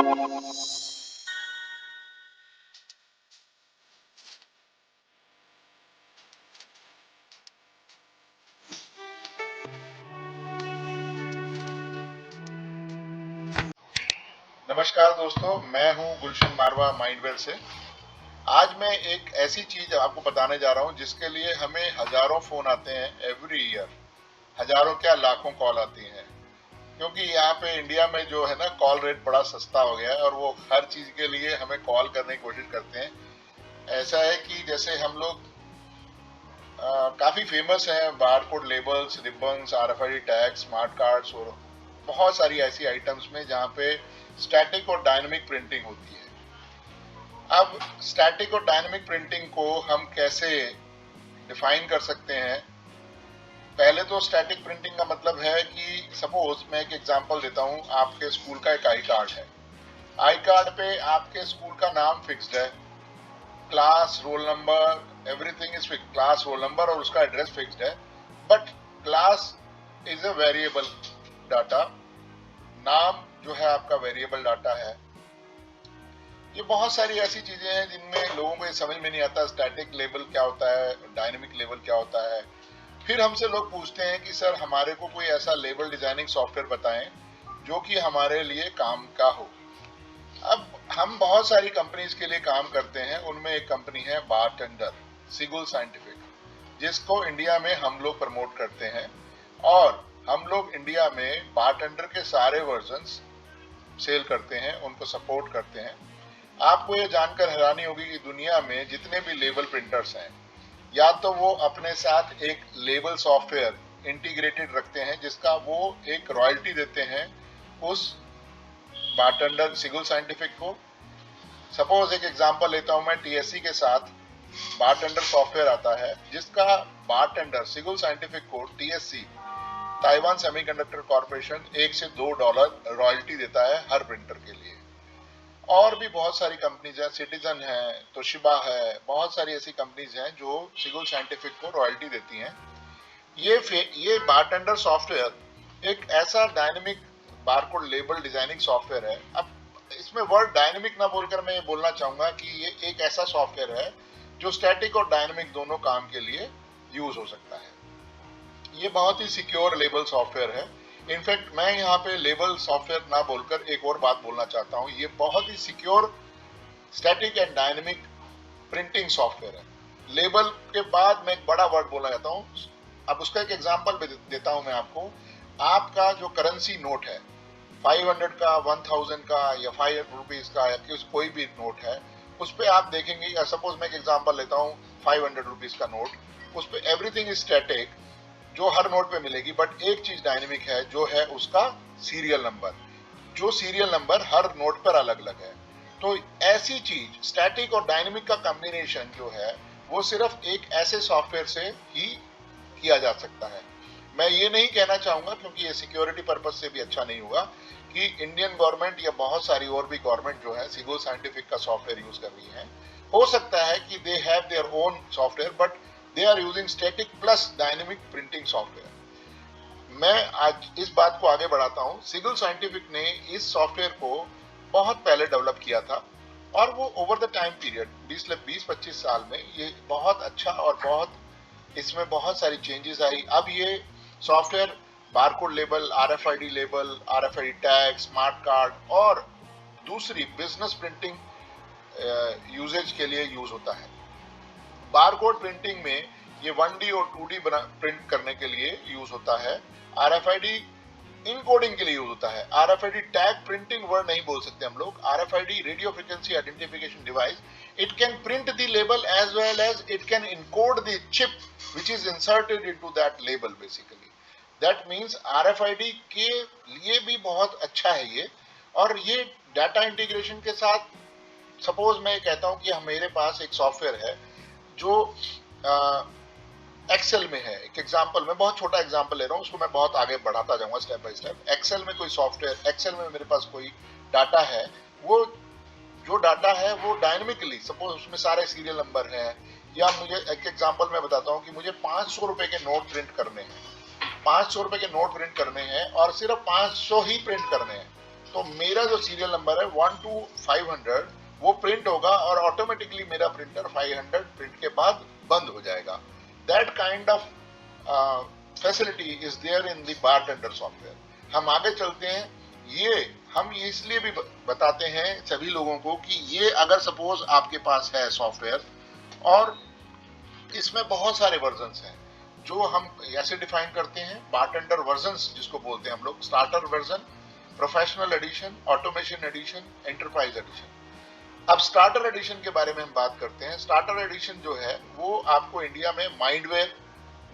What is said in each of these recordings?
नमस्कार दोस्तों, मैं हूं गुलशन मारवा माइंडवेल से। आज मैं एक ऐसी चीज आपको बताने जा रहा हूं जिसके लिए हमें हजारों फोन आते हैं एवरी ईयर। हजारों क्या लाखों कॉल आती हैं, क्योंकि यहाँ पे इंडिया में जो है ना कॉल रेट बड़ा सस्ता हो गया है और वो हर चीज के लिए हमें कॉल करने की कोशिश करते हैं। ऐसा है कि जैसे हम लोग काफी फेमस हैं, barcode labels, ribbons, RFID tag, smart cards और बहुत सारी ऐसी आइटम्स में जहाँ पे स्टैटिक और डायनेमिक प्रिंटिंग होती है। अब स्टैटिक और डायनेमिक प्रिंटिंग को हम कैसे डिफाइन कर सकते हैं? पहले तो स्टैटिक प्रिंटिंग का मतलब है कि सपोज मैं एक एग्जांपल देता हूं, आपके स्कूल का एक आई कार्ड है। आई कार्ड पे आपके स्कूल का नाम फिक्स्ड है, class, roll number, everything is fixed, class, roll number और उसका एड्रेस फिक्स्ड है। But class is a variable data, नाम जो है आपका वेरिएबल डाटा है। ये बहुत सारी ऐसी चीजें हैं जिनमें लोगों को ये समझ में नहीं आता स्टैटिक लेबल क्या होता है, डायनेमिक लेबल क्या होता है। फिर हमसे लोग पूछते हैं कि सर हमारे को कोई ऐसा लेबल डिजाइनिंग सॉफ्टवेयर बताएं जो कि हमारे लिए काम का हो। अब हम बहुत सारी कंपनीज के लिए काम करते हैं, उनमें एक कंपनी है बारटेंडर, सिगुल साइंटिफिक, जिसको इंडिया में हम लोग प्रमोट करते हैं और हम लोग इंडिया में बारटेंडर के सारे वर्जन्स सेल करते हैं, उनको सपोर्ट करते हैं। आपको ये जानकर हैरानी होगी कि दुनिया में जितने भी लेबल प्रिंटर्स हैं, या तो वो अपने साथ एक लेबल सॉफ्टवेयर इंटीग्रेटेड रखते हैं जिसका वो एक रॉयल्टी देते हैं उस बारटेंडर सिगुल साइंटिफिक को। सपोज एक एग्जांपल लेता हूं मैं, टीएससी के साथ बारटेंडर सॉफ्टवेयर आता है जिसका बारटेंडर सिगुल साइंटिफिक को टीएससी, ताइवान सेमीकंडक्टर कॉर्पोरेशन, $1 से $2 रॉयल्टी देता है हर प्रिंटर के लिए। और भी बहुत सारी कंपनीज हैं, सिटीजन है, तोशिबा है, बहुत सारी ऐसी कंपनीज हैं जो सिगुल साइंटिफिक को रॉयल्टी देती हैं। ये बारटेंडर सॉफ्टवेयर एक ऐसा dynamic barcode label designing software है। अब इसमें वर्ड डायनेमिक ना बोलकर मैं ये बोलना चाहूंगा कि ये एक ऐसा सॉफ्टवेयर है जो स्टैटिक और डायनेमिक दोनों काम के लिए यूज हो सकता है। ये बहुत ही सिक्योर लेबल सॉफ्टवेयर है। इनफैक्ट मैं यहाँ पे लेबल सॉफ्टवेयर ना बोलकर एक और बात बोलना चाहता हूँ, ये बहुत ही secure static and dynamic printing software है। लेबल के बाद मैं एक बड़ा वर्ड बोलना चाहता हूँ। अब उसका एक एग्जांपल भी देता हूँ मैं आपको। आपका जो करेंसी नोट है, 500 का, 1000 का या 5 रुपीज का या कोई भी नोट है, उस पर आप देखेंगे, या सपोज मैं एक एग्जांपल लेता हूँ 500 रुपीज का नोट, उस पर एवरीथिंग इज स्टैटिक जो हर नोट पे मिलेगी, बट एक चीज डायनेमिक है जो है उसका सीरियल नंबर। जो सीरियल नंबर हर नोट पर अलग अलग है। तो ऐसी चीज स्टैटिक और डायनेमिक का कॉम्बिनेशन जो है वो सिर्फ एक ऐसे सॉफ्टवेयर से ही किया जा सकता है। मैं ये नहीं कहना चाहूंगा, क्योंकि ये सिक्योरिटी पर्पज से भी अच्छा नहीं होगा, कि इंडियन गवर्नमेंट या बहुत सारी और भी गवर्नमेंट जो है सिगुल साइंटिफिक का सॉफ्टवेयर यूज कर रही है। हो सकता है कि they have their own software, but they are using static plus dynamic printing software. मैं आज इस बात को आगे बढ़ाता हूं। सिगुल साइंटिफिक ने इस सॉफ्टवेयर को बहुत पहले डेवलप किया था और वो ओवर द टाइम पीरियड 20-25 साल में ये बहुत अच्छा और बहुत इसमें बहुत सारी चेंजेस आई। अब ये software barcode label, RFID label, RFID tag, smart card और दूसरी बिजनेस प्रिंटिंग यूजेज के लिए यूज होता है। बारकोड प्रिंटिंग में ये 1D और 2D प्रिंट करने के लिए यूज होता है। आरएफआईडी इनकोडिंग के लिए यूज होता है। आरएफआईडी टैग प्रिंटिंग वर्ड नहीं बोल सकते हम लोग। RFID radio frequency identification device, it can print the label as well as it can encode the chip which is inserted into that label basically. That means RFID के लिए भी बहुत अच्छा है ये। और ये डाटा इंटीग्रेशन के साथ, सपोज मैं कहता हूं कि मेरे पास एक सॉफ्टवेयर है जो एक्सेल में है। एक एग्जांपल, मैं बहुत छोटा एग्जांपल ले रहा हूं, उसको मैं बहुत आगे बढ़ाता जाऊंगा स्टेप बाय स्टेप। एक्सेल में कोई सॉफ्टवेयर, एक्सेल में मेरे पास कोई डाटा है, वो जो डाटा है वो डायनेमिकली, सपोज उसमें सारे सीरियल नंबर हैं, या मुझे एक एग्जांपल मैं बताता हूं कि मुझे 500 रुपए के नोट प्रिंट करने हैं, 500 रुपए के नोट प्रिंट करने हैं और सिर्फ 500 ही प्रिंट करने हैं। तो मेरा जो सीरियल नंबर है 1 to 500 वो प्रिंट होगा और ऑटोमेटिकली मेरा प्रिंटर 500 प्रिंट के बाद बंद हो जाएगा। That kind of facility is there in the BarTender software. हम आगे चलते हैं। ये हम इसलिए भी बताते हैं सभी लोगों को कि ये अगर सपोज आपके पास है सॉफ्टवेयर और इसमें बहुत सारे वर्जन्स हैं जो हम ऐसे डिफाइन करते हैं बारटेंडर वर्जन्स जिसको बोलते हैं हम लोग, starter version, professional edition, automation edition, enterprise edition. अब स्टार्टर एडिशन के बारे में हम बात करते हैं। स्टार्टर एडिशन जो है वो आपको इंडिया में माइंडवेयर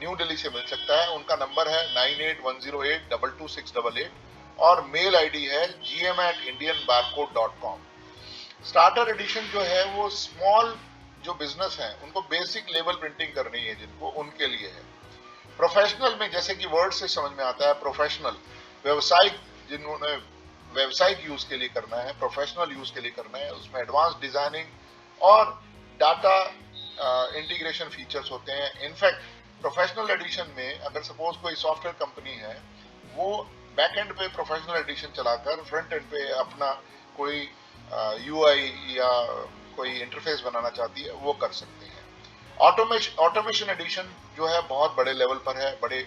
न्यू दिल्ली से मिल सकता है। उनका नंबर है 9810822688 और मेल आईडी है gm@indianbarcode.com। स्टार्टर एडिशन जो है वो स्मॉल जो बिजनेस है उनको बेसिक लेवल प्रिंटिंग करनी है जिनको, उनके लिए है। प्रोफेशनल में जैसे कि वर्ड से समझ में आता है, प्रोफेशनल व्यवसायिक, जिन्होंने व्यावसायिक यूज के लिए करना है, प्रोफेशनल यूज के लिए करना है, उसमें एडवांस डिजाइनिंग और डाटा इंटीग्रेशन फीचर्स होते हैं। इनफैक्ट प्रोफेशनल एडिशन में अगर सपोज कोई सॉफ्टवेयर कंपनी है वो बैक एंड पे प्रोफेशनल एडिशन चलाकर फ्रंट एंड पे अपना कोई यूआई या कोई इंटरफेस बनाना चाहती है वो कर सकते हैं। ऑटोमेशन एडिशन जो है बहुत बड़े लेवल पर है, बड़ी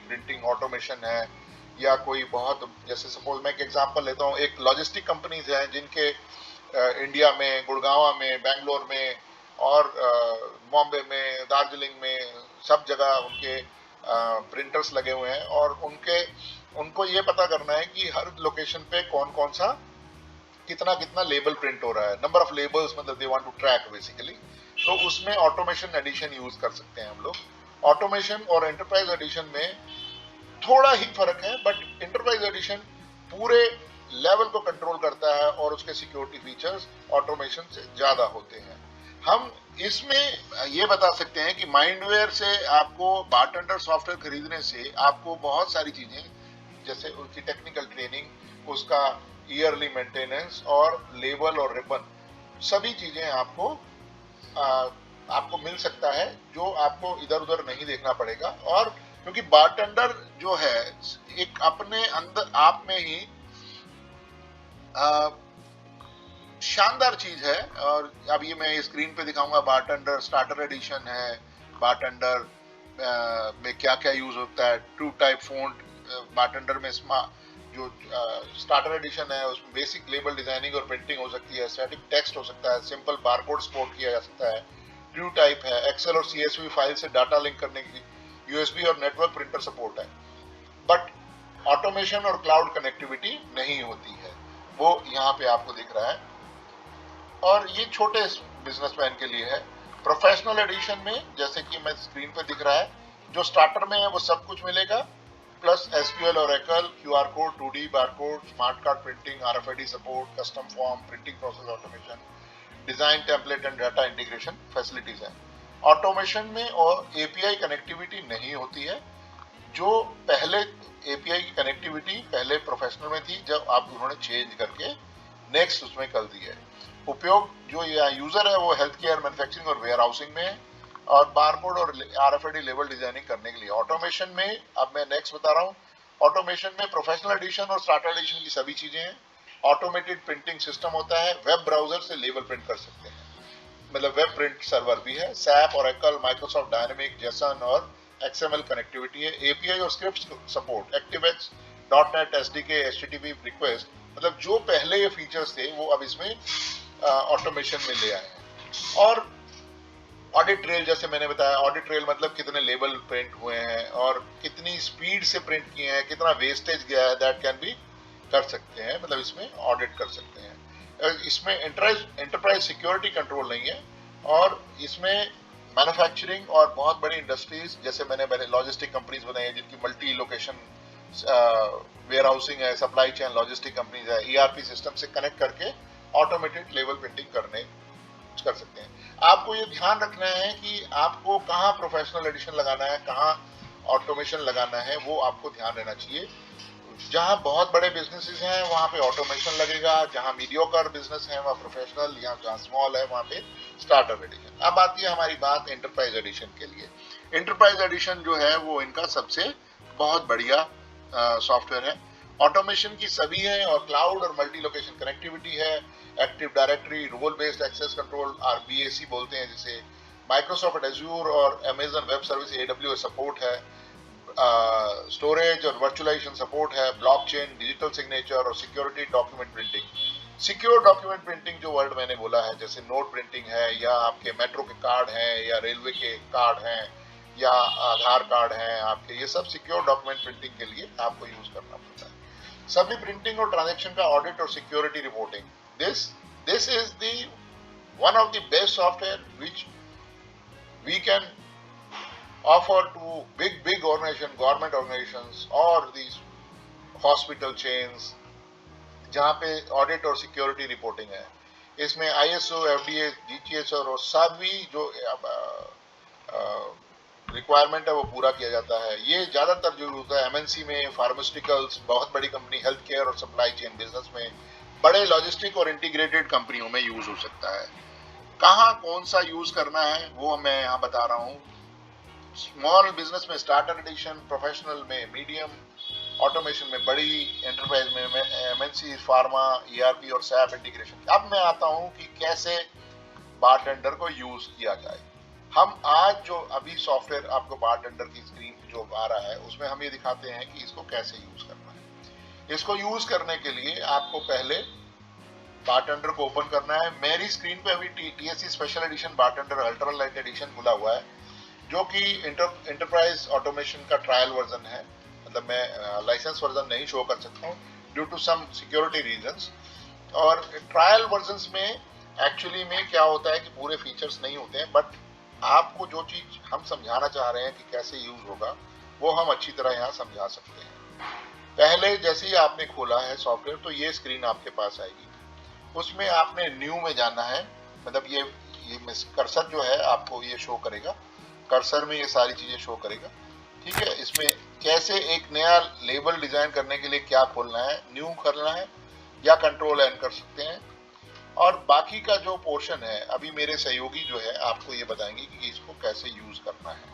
प्रिंटिंग ऑटोमेशन है, या कोई बहुत, जैसे सपोज मैं एक एग्जांपल लेता हूँ, एक लॉजिस्टिक कंपनीज हैं जिनके इंडिया में, गुड़गांव में, बेंगलोर में और बॉम्बे में, दार्जिलिंग में, सब जगह उनके प्रिंटर्स लगे हुए हैं और उनको ये पता करना है कि हर लोकेशन पे कौन कौन सा कितना लेबल प्रिंट हो रहा है, नंबर ऑफ लेबल्स, मतलब they want to track basically. तो उसमें ऑटोमेशन एडिशन यूज कर सकते हैं हम लोग। ऑटोमेशन और एंटरप्राइज एडिशन में थोड़ा ही फर्क है, बट एंटरप्राइज एडिशन पूरे लेवल को कंट्रोल करता है और उसके सिक्योरिटी फीचर्स ऑटोमेशन से ज्यादा होते हैं। हम इसमें ये बता सकते हैं कि माइंडवेयर से आपको बारटेंडर सॉफ्टवेयर खरीदने से आपको बहुत सारी चीजें, जैसे उसकी टेक्निकल ट्रेनिंग, उसका ईयरली मेंटेनेंस और लेबल और रिबन, सभी चीजें आपको मिल सकता है जो आपको इधर उधर नहीं देखना पड़ेगा। और क्योंकि बारटेंडर जो है एक अपने अंदर आप में ही शानदार चीज है। और अब ये मैं स्क्रीन पे दिखाऊंगा, बारटेंडर स्टार्टर एडिशन है। बारटेंडर में क्या क्या यूज होता है, ट्रू टाइप फ़ॉन्ट बारटेंडर में, जो स्टार्टर एडिशन है उसमें बेसिक लेबल डिजाइनिंग और प्रिंटिंग हो सकती है, स्टैटिक टेक्स्ट हो सकता है, सिंपल बारकोड सपोर्ट किया जा सकता है, ट्रू टाइप है, एक्सेल और सीएसवी फाइल से डाटा लिंक करने की यूएसबी और नेटवर्क प्रिंटर सपोर्ट है। बट ऑटोमेशन और क्लाउड कनेक्टिविटी नहीं होती है, वो यहाँ पे आपको दिख रहा है। और ये छोटे बिजनेसमैन के लिए है। प्रोफेशनल एडिशन में जैसे कि मैं स्क्रीन पे दिख रहा है, जो स्टार्टर में है वो सब कुछ मिलेगा, plus SQL, Oracle, QR code, 2D barcode, smart card printing, RFID support, custom form, printing process automation, design template and data integration facilities हैं। ऑटोमेशन में और एपीआई कनेक्टिविटी नहीं होती है। जो पहले एपीआई की कनेक्टिविटी पहले प्रोफेशनल में थी, जब आप उन्होंने चेंज करके नेक्स्ट उसमें कर दी है। उपयोग जो यूजर है वो हेल्थ केयर, मैन्युफैक्चरिंग और वेयर हाउसिंग में है, और बारकोड और आरएफआईडी लेवल डिजाइनिंग करने के लिए। ऑटोमेशन में अब मैं नेक्स्ट बता रहा हूँ। ऑटोमेशन में प्रोफेशनल एडिशन और स्टार्टर एडिशन की सभी चीजें हैं। ऑटोमेटेड प्रिंटिंग सिस्टम होता है, वेब ब्राउजर से लेबल प्रिंट कर सकते हैं, मतलब वेब प्रिंट सर्वर भी है। SAP, Oracle, Microsoft dynamic, JSON और एक्सएमएल कनेक्टिविटी है। एपीआई और script support, ActiveX, .NET, SDK, HTTP request, मतलब जो पहले ये फीचर्स थे वो अब इसमें ऑटोमेशन में ले आए हैं। और ऑडिट ट्रेल, जैसे मैंने बताया, ऑडिट ट्रेल मतलब कितने लेबल प्रिंट हुए हैं और कितनी स्पीड से प्रिंट किए हैं, कितना वेस्टेज गया है, दैट कैन बी कर सकते हैं, मतलब इसमें ऑडिट कर सकते हैं। इसमें एंटरप्राइज सिक्योरिटी कंट्रोल नहीं है। और इसमें मैन्युफैक्चरिंग और बहुत बड़ी इंडस्ट्रीज, जैसे मैंने लॉजिस्टिक कंपनीज बनाई है जिनकी मल्टी लोकेशन वेयर हाउसिंग है, सप्लाई चेन लॉजिस्टिक कंपनीज है, ERP सिस्टम से कनेक्ट करके ऑटोमेटेड लेवल प्रिंटिंग कर सकते हैं। आपको ये ध्यान रखना है कि आपको कहाँ प्रोफेशनल एडिशन लगाना है, कहाँ ऑटोमेशन लगाना है, वो आपको ध्यान रहना चाहिए। जहाँ बहुत बड़े बिजनेसेस हैं वहाँ पे ऑटोमेशन लगेगा, जहाँ मीडियोकर बिजनेस है वहाँ प्रोफेशनल, या जहाँ स्मॉल है वहाँ पे स्टार्टर एडिशन। अब आती है हमारी बात एंटरप्राइज एडिशन के लिए। एंटरप्राइज एडिशन जो है वो इनका सबसे बहुत बढ़िया सॉफ्टवेयर है। ऑटोमेशन की सभी है और क्लाउड और मल्टी लोकेशन कनेक्टिविटी है, active directory, role based access control RBAC बोलते हैं जिसे, माइक्रोसॉफ्ट एज्यूर और Amazon web service AWS support है, स्टोरेज और वर्चुअलाइजेशन सपोर्ट है, ब्लॉकचेन, डिजिटल सिग्नेचर और security document printing. Secure document printing जो वर्ड मैंने बोला है, जैसे नोट प्रिंटिंग है या आपके मेट्रो के कार्ड हैं या रेलवे के कार्ड हैं या आधार कार्ड हैं आपके, ये सब सिक्योर डॉक्यूमेंट प्रिंटिंग के लिए आपको यूज करना पड़ता है। सभी प्रिंटिंग और ट्रांजैक्शन का ऑडिट और security reporting, this is the one of the best software which we can offer to big organization, government organizations or these hospital chains जहाँ पे ऑडिट और सिक्योरिटी रिपोर्टिंग है। इसमें ISO, FDA, GTS और सभी जो रिक्वायरमेंट है वो पूरा किया जाता है। ये ज़्यादातर जो होता है MNC में, फार्मास्यूटिकल्स, बहुत बड़ी कंपनी, हेल्थ केयर और सप्लाई चेन बिजनेस में, बड़े लॉजिस्टिक और इंटीग्रेटेड कंपनियों में यूज हो सकता है। कहाँ कौन सा यूज करना है वो मैं यहाँ बता रहा हूँ। स्मॉल बिजनेस में स्टार्टर एडिशन, प्रोफेशनल में मीडियम, ऑटोमेशन में बड़ी, एंटरप्राइज में MNC, फार्मा, ERP और SAP इंटीग्रेशन। अब मैं आता हूं कि कैसे बारटेंडर को यूज किया जाए। हम आज जो अभी सॉफ्टवेयर आपको बारटेंडर की स्क्रीन जो आ रहा है उसमें हम ये दिखाते हैं कि इसको कैसे यूज करना है। इसको यूज करने के लिए आपको पहले बारटेंडर को ओपन करना है। मेरी स्क्रीन पे अभी TSC special edition BarTender ultra lite edition खुला हुआ है, जो कि इंटरप्राइज ऑटोमेशन का ट्रायल वर्जन है। मतलब मैं लाइसेंस वर्जन नहीं शो कर सकता हूँ due to some security reasons. और ट्रायल वर्जन्स में एक्चुअली में क्या होता है कि पूरे फीचर्स नहीं होते हैं, बट आपको जो चीज हम समझाना चाह रहे हैं कि कैसे यूज होगा वो हम अच्छी तरह यहाँ समझा सकते हैं। पहले जैसे ही आपने खोला है सॉफ्टवेयर तो ये स्क्रीन आपके पास आएगी, उसमें आपने न्यू में जाना है। मतलब ये कर्सर जो है आपको ये शो करेगा, कर्सर में ये सारी चीजें शो करेगा, ठीक है। इसमें कैसे एक नया लेबल डिजाइन करने के लिए क्या खोलना है, न्यू करना है या कंट्रोल एन कर सकते हैं। और बाकी का जो पोर्शन है अभी मेरे सहयोगी जो है आपको ये बताएंगे कि इसको कैसे यूज करना है,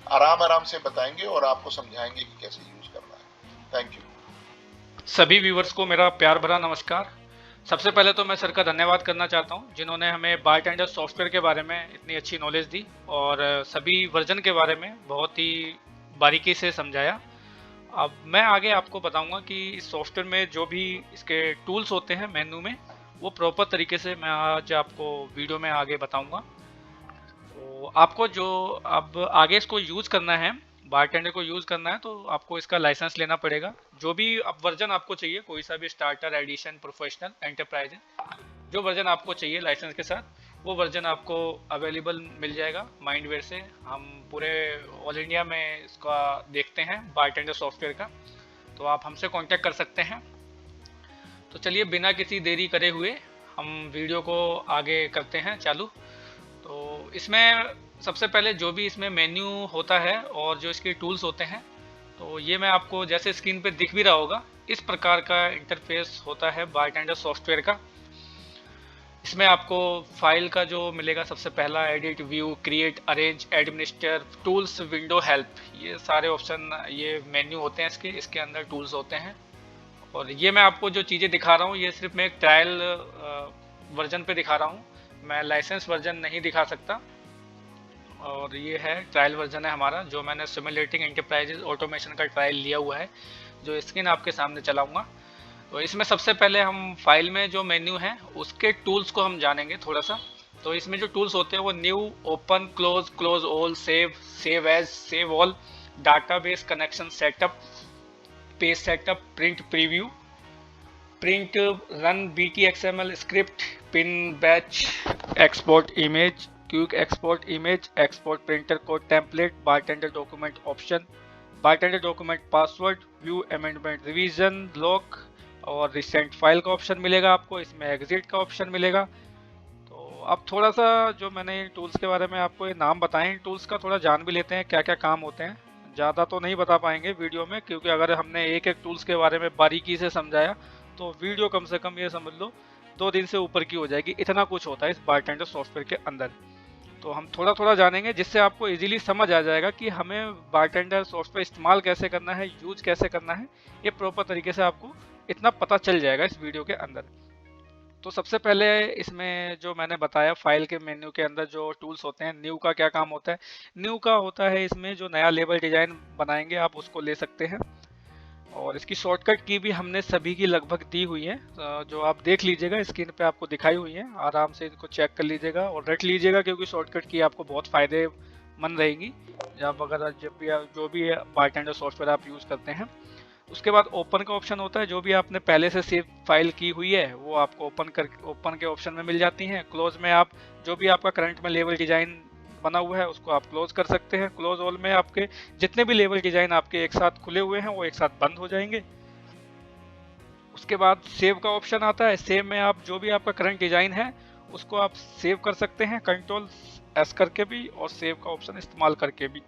आराम आराम से बताएंगे और आपको समझाएंगे कि कैसे यूज करना है। Thank you. सभी व्यूवर्स को मेरा प्यार भरा नमस्कार। सबसे पहले तो मैं सर का धन्यवाद करना चाहता हूं जिन्होंने हमें बारटेंडर सॉफ्टवेयर के बारे में इतनी अच्छी नॉलेज दी और सभी वर्जन के बारे में बहुत ही बारीकी से समझाया। अब मैं आगे आपको बताऊंगा कि इस सॉफ्टवेयर में जो भी इसके टूल्स होते हैं मेन्यू में, वो प्रॉपर तरीके से मैं आज आपको वीडियो में आगे बताऊंगा। तो आपको जो अब आगे इसको यूज़ करना है, बारटेंडर को यूज़ करना है, तो आपको इसका लाइसेंस लेना पड़ेगा। जो भी अब वर्जन आपको चाहिए, कोई सा भी स्टार्टर, एडिशन, प्रोफेशनल, एंटरप्राइज, जो वर्जन आपको चाहिए लाइसेंस के साथ, वो वर्जन आपको अवेलेबल मिल जाएगा माइंडवेयर से। हम पूरे ऑल इंडिया में इसका देखते हैं बारटेंडर सॉफ्टवेयर का, तो आप हमसे कांटेक्ट कर सकते हैं। तो चलिए बिना किसी देरी करे हुए हम वीडियो को आगे करते हैं चालू। तो इसमें सबसे पहले जो भी इसमें मेन्यू होता है और जो इसके टूल्स होते हैं, तो ये मैं आपको जैसे स्क्रीन पे दिख भी रहा होगा, इस प्रकार का इंटरफेस होता है बारटेंडर सॉफ्टवेयर का। इसमें आपको फाइल का जो मिलेगा, सबसे पहला edit, view, create, arrange, administer, tools, window, help, ये सारे ऑप्शन, ये मेन्यू होते हैं इसके अंदर टूल्स होते हैं। और ये मैं आपको जो चीज़ें दिखा रहा हूँ ये सिर्फ मैं एक ट्रायल वर्जन पे दिखा रहा हूँ, मैं लाइसेंस वर्जन नहीं दिखा सकता। और ये है ट्रायल वर्जन है हमारा, जो मैंने सिमुलेटिंग एंटरप्राइजेज ऑटोमेशन का ट्रायल लिया हुआ है, जो स्क्रीन आपके सामने चलाऊंगा। तो इसमें सबसे पहले हम फाइल में जो मेन्यू है उसके टूल्स को हम जानेंगे थोड़ा सा। तो इसमें जो टूल्स होते हैं वो new, open, close, close all, save, save as, save all, database connection, setup, page setup, print preview, print, run BTXML script, pin, batch, export image, quick export image, export printer code template, BarTender document option, BarTender document password, view amendment, revision, lock और recent file का option मिलेगा आपको। इसमें exit का option मिलेगा। तो अब थोड़ा सा जो मैंने टूल्स के बारे में आपको ये नाम बताएं, टूल्स का थोड़ा जान भी लेते हैं क्या क्या काम होते हैं। ज़्यादा तो नहीं बता पाएंगे वीडियो में, क्योंकि अगर हमने एक एक टूल्स के बारे में बारीकी से समझाया तो वीडियो कम से कम ये समझ लो 2 दिन से ऊपर की हो जाएगी, इतना कुछ होता है इस बारटेंडर सॉफ्टवेयर के अंदर। तो हम थोड़ा थोड़ा जानेंगे जिससे आपको इजीली समझ आ जाएगा कि हमें बारटेंडर सॉफ्टवेयर इस्तेमाल कैसे करना है, यूज कैसे करना है। ये प्रॉपर तरीके से आपको इतना पता चल जाएगा इस वीडियो के अंदर। तो सबसे पहले इसमें जो मैंने बताया फाइल के मेन्यू के अंदर जो टूल्स होते हैं, न्यू का क्या काम होता है। न्यू का होता है इसमें जो नया लेबल डिजाइन बनाएंगे आप उसको ले सकते हैं, और इसकी शॉर्टकट की भी हमने सभी की लगभग दी हुई है, जो आप देख लीजिएगा स्क्रीन पे आपको दिखाई हुई है। आराम से इनको चेक कर लीजिएगा और रट लीजिएगा, क्योंकि शॉर्टकट की आपको बहुत फायदेमंद रहेगी जब भी जो भी बारटेंडर सॉफ्टवेयर आप यूज़ करते हैं। उसके बाद ओपन का ऑप्शन होता है, जो भी आपने पहले से सेव फाइल की हुई है वो आपको ओपन के ऑप्शन में मिल जाती हैं। क्लोज में आप जो भी आपका करंट में लेवल डिजाइन बना हुआ है उसको आप क्लोज कर सकते हैं। क्लोज ऑल में आपके जितने भी लेवल डिजाइन आपके एक साथ खुले हुए हैं वो एक साथ बंद हो जाएंगे। उसके बाद सेव का ऑप्शन आता है। सेव में आप जो भी आपका करंट डिजाइन है उसको आप सेव कर सकते हैं, कंट्रोल एस करके भी और सेव का ऑप्शन इस्तेमाल करके भी।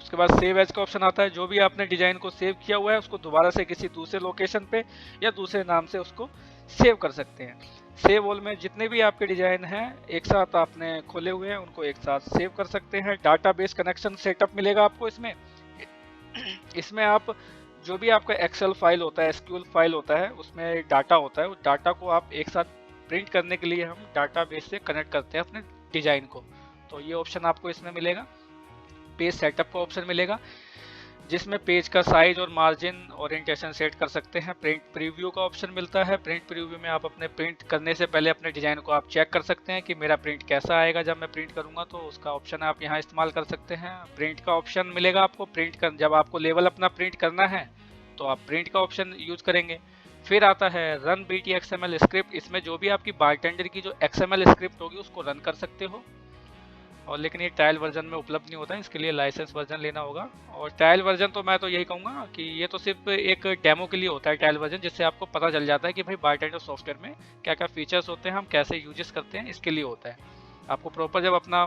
उसके बाद सेव एज का ऑप्शन आता है, जो भी आपने डिजाइन को सेव किया हुआ है उसको दोबारा से किसी दूसरे लोकेशन पे या दूसरे नाम से उसको सेव कर सकते हैं। सेव ऑल में जितने भी आपके डिजाइन हैं एक साथ आपने खोले हुए हैं उनको एक साथ सेव कर सकते हैं। डाटाबेस कनेक्शन सेटअप मिलेगा आपको इसमें। इसमें आप जो भी आपका एक्सेल फाइल होता है, एसक्यूएल फाइल होता है, उसमें डाटा होता है, उस डाटा को आप एक साथ प्रिंट करने के लिए हम डाटाबेस से कनेक्ट करते हैं अपने डिजाइन को। तो ये ऑप्शन आपको इसमें मिलेगा। पेज सेटअप का ऑप्शन मिलेगा, जिसमें पेज का साइज और मार्जिन ओरिएंटेशन सेट कर सकते हैं। प्रिंट प्रीव्यू का ऑप्शन मिलता है। प्रिंट प्रीव्यू में आप अपने प्रिंट करने से पहले अपने डिजाइन को आप चेक कर सकते हैं कि मेरा प्रिंट कैसा आएगा जब मैं प्रिंट करूंगा, तो उसका ऑप्शन आप यहाँ इस्तेमाल कर सकते हैं। प्रिंट का ऑप्शन मिलेगा आपको। जब आपको लेवल अपना प्रिंट करना है तो आप प्रिंट का ऑप्शन यूज करेंगे। फिर आता है रन BTXML स्क्रिप्ट। इसमें जो भी आपकी बारटेंडर की जो XML स्क्रिप्ट होगी उसको रन कर सकते हो, और लेकिन ये ट्रायल वर्जन में उपलब्ध नहीं होता है, इसके लिए लाइसेंस वर्जन लेना होगा। और ट्रायल वर्जन तो मैं तो यही कहूँगा कि ये तो सिर्फ एक डेमो के लिए होता है ट्रायल वर्जन, जिससे आपको पता चल जाता है कि भाई बारटेंडर सॉफ्टवेयर में क्या क्या फीचर्स होते हैं, हम कैसे यूजेस करते हैं, इसके लिए होता है। आपको प्रॉपर जब अपना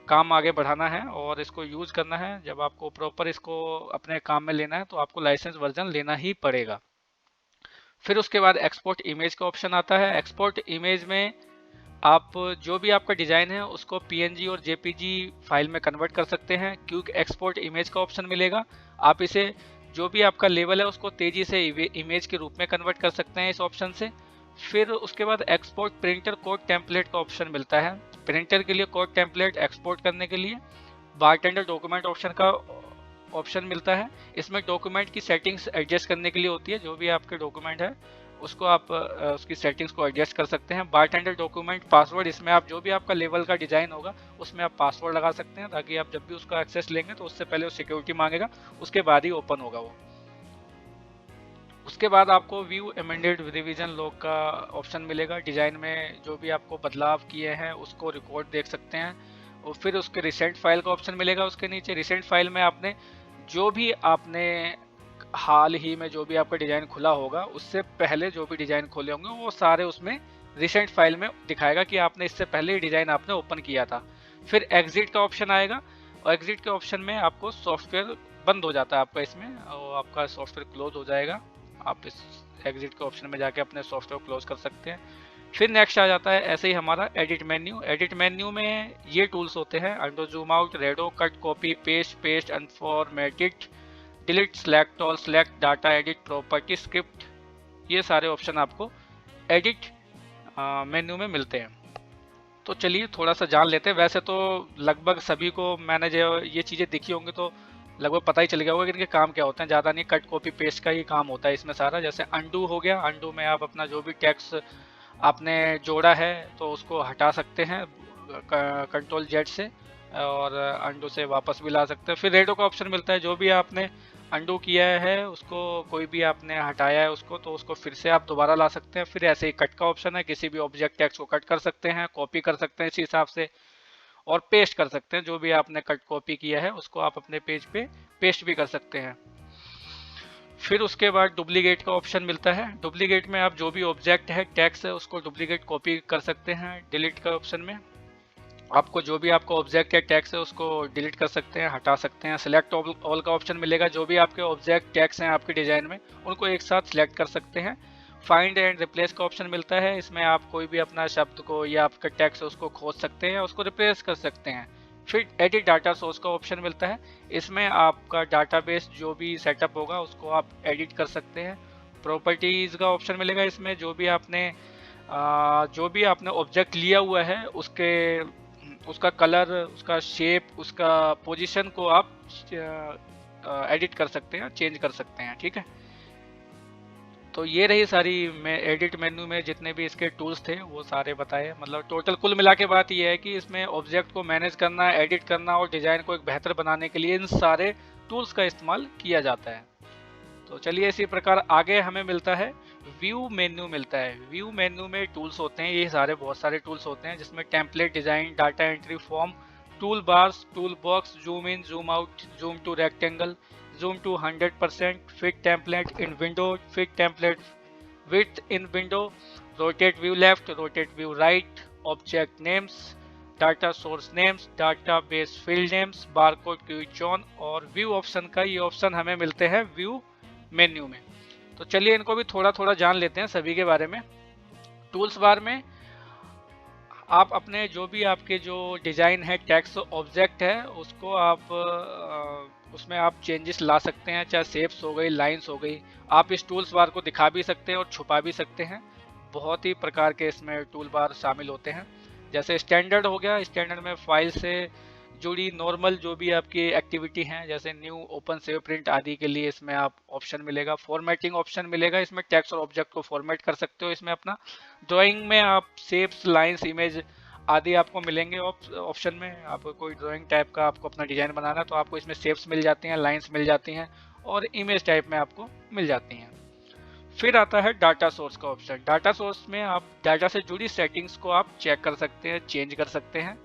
काम आगे बढ़ाना है और इसको यूज करना है, जब आपको प्रॉपर इसको अपने काम में लेना है तो आपको लाइसेंस वर्जन लेना ही पड़ेगा। फिर उसके बाद एक्सपोर्ट इमेज का ऑप्शन आता है। एक्सपोर्ट इमेज में आप जो भी आपका डिजाइन है उसको PNG और JPG फाइल में कन्वर्ट कर सकते हैं। क्विक एक्सपोर्ट इमेज का ऑप्शन मिलेगा। आप इसे जो भी आपका लेवल है उसको तेजी से इमेज के रूप में कन्वर्ट कर सकते हैं इस ऑप्शन से। फिर उसके बाद एक्सपोर्ट प्रिंटर कोड टेम्पलेट का ऑप्शन मिलता है। प्रिंटर के लिए कोड टेम्पलेट एक्सपोर्ट करने के लिए बारटेंडर डॉक्यूमेंट ऑप्शन का ऑप्शन मिलता है। इसमें डॉक्यूमेंट की सेटिंग्स एडजस्ट करने के लिए होती है। जो भी आपके डॉक्यूमेंट है उसको आप उसकी सेटिंग्स को एडजस्ट कर सकते हैं। बारटेंडर डॉक्यूमेंट पासवर्ड, इसमें आप जो भी आपका लेवल का डिजाइन होगा उसमें आप पासवर्ड लगा सकते हैं, ताकि आप जब भी उसका एक्सेस लेंगे तो उससे पहले वो सिक्योरिटी मांगेगा, उसके बाद ही ओपन होगा वो। उसके बाद आपको व्यू अमेंडेड रिवीजन लॉग का ऑप्शन मिलेगा। डिजाइन में जो भी आपको बदलाव किए हैं उसको रिकॉर्ड देख सकते हैं। और फिर उसके रिसेंट फाइल का ऑप्शन मिलेगा। उसके नीचे रिसेंट फाइल में आपने जो भी आपने हाल ही में जो भी आपका डिजाइन खुला होगा उससे पहले जो भी डिजाइन खोले होंगे वो सारे उसमें रिसेंट फाइल में दिखाएगा कि आपने इससे पहले डिजाइन आपने ओपन किया था। फिर एग्जिट का ऑप्शन आएगा, और एग्जिट के ऑप्शन में आपको सॉफ्टवेयर बंद हो जाता है आपका इसमें, और आपका सॉफ्टवेयर क्लोज हो जाएगा। आप इस एग्जिट के ऑप्शन में जाके अपने सॉफ्टवेयर क्लोज कर सकते हैं। फिर नेक्स्ट आ जाता है ऐसे ही हमारा एडिट मेन्यू। एडिट मेन्यू में ये टूल्स होते हैं: undo, zoom out, redo, cut, copy, paste, unformatted, delete, select all, select data, edit, property, script. ये सारे ऑप्शन आपको एडिट मेन्यू में मिलते हैं। तो चलिए थोड़ा सा जान लेते हैं। वैसे तो लगभग सभी को मैंने जो ये चीज़ें दिखी होंगी तो लगभग पता ही चल गया होगा कि इनके काम क्या होते हैं। ज़्यादा नहीं, कट, कॉपी, पेस्ट का ही काम होता है इसमें सारा। जैसे अंडू हो गया, अंडू में आप अपना जो भी टेक्स्ट आपने जोड़ा है तो उसको हटा सकते हैं कंट्रोल जेड से, और अंडू से वापस भी ला सकते हैं। फिर रेडो का ऑप्शन मिलता है, जो भी आपने अंडू किया है उसको, कोई भी आपने हटाया है उसको, तो उसको फिर से आप दोबारा ला सकते हैं। फिर ऐसे ही कट का ऑप्शन है, किसी भी ऑब्जेक्ट टेक्स्ट को कट कर सकते हैं, कॉपी कर सकते हैं इसी हिसाब से, और पेस्ट कर सकते हैं। जो भी आपने कट कॉपी किया है उसको आप अपने पेज पे पेस्ट भी कर सकते हैं। फिर उसके बाद डुप्लीकेट का ऑप्शन मिलता है। डुप्लीकेट में आप जो भी ऑब्जेक्ट है, टेक्स्ट है, उसको डुप्लीकेट कॉपी कर सकते हैं। डिलीट का ऑप्शन में आपको जो भी आपका ऑब्जेक्ट है, टेक्स्ट है, उसको डिलीट कर सकते हैं, हटा सकते हैं। सिलेक्ट ऑल का ऑप्शन मिलेगा। जो भी आपके ऑब्जेक्ट, टेक्स्ट हैं आपके डिजाइन में उनको एक साथ सिलेक्ट कर सकते हैं। फाइंड एंड रिप्लेस का ऑप्शन मिलता है। इसमें आप कोई भी अपना शब्द को या आपका टेक्स्ट उसको खोज सकते हैं, उसको रिप्लेस कर सकते हैं। फिर एडिट डाटा सोर्स का ऑप्शन मिलता है। इसमें आपका डाटाबेस जो भी सेटअप होगा उसको आप एडिट कर सकते हैं। प्रॉपर्टीज का ऑप्शन मिलेगा। इसमें जो भी आपने ऑब्जेक्ट लिया हुआ है उसका कलर, उसका शेप, उसका पोजीशन को आप एडिट कर सकते हैं, चेंज कर सकते हैं। ठीक है, तो ये रही सारी एडिट मेन्यू में जितने भी इसके टूल्स थे वो सारे बताए। मतलब टोटल कुल मिला के बात ये है कि इसमें ऑब्जेक्ट को मैनेज करना, एडिट करना और डिजाइन को एक बेहतर बनाने के लिए इन सारे टूल्स का इस्तेमाल किया जाता है। तो चलिए इसी प्रकार आगे हमें मिलता है व्यू मेन्यू मिलता है। व्यू मेन्यू में टूल्स होते हैं, ये सारे बहुत सारे टूल्स होते हैं जिसमें template design, data entry form, tool bars, tool box, zoom in, zoom out, zoom to rectangle, zoom to 100%, fit template in window, fit template width in window, rotate view left, rotate view right, object names, data source names, database field names, barcode quick on और view option का ये option हमें मिलते हैं view menu में। तो चलिए इनको भी थोड़ा थोड़ा जान लेते हैं सभी के बारे में। टूल्स बार में आप अपने जो भी आपके जो डिजाइन है, टेक्स्ट ऑब्जेक्ट है, उसको आप उसमें आप चेंजेस ला सकते हैं, चाहे शेप्स हो गई, लाइंस हो गई। आप इस टूल्स बार को दिखा भी सकते हैं और छुपा भी सकते हैं। बहुत ही प्रकार के इसमें टूल बार शामिल होते हैं। जैसे स्टैंडर्ड हो गया, स्टैंडर्ड में फाइल से जुड़ी नॉर्मल जो भी आपकी एक्टिविटी हैं, जैसे न्यू, ओपन, सेव, प्रिंट आदि के लिए इसमें आप ऑप्शन मिलेगा। फॉर्मेटिंग ऑप्शन मिलेगा, इसमें टेक्स्ट और ऑब्जेक्ट को फॉर्मेट कर सकते हो इसमें अपना। ड्राइंग में आप शेप्स, लाइंस, इमेज आदि आपको मिलेंगे ऑप्शन में। आप कोई ड्राइंग टाइप का आपको अपना डिजाइन बनाना है तो आपको इसमें शेप्स मिल जाती हैं, लाइंस मिल जाती हैं और इमेज टाइप में आपको मिल जाती हैं। फिर आता है डाटा सोर्स का ऑप्शन। डाटा सोर्स में आप डाटा से जुड़ी सेटिंग्स को आप चेक कर सकते हैं, चेंज कर सकते हैं,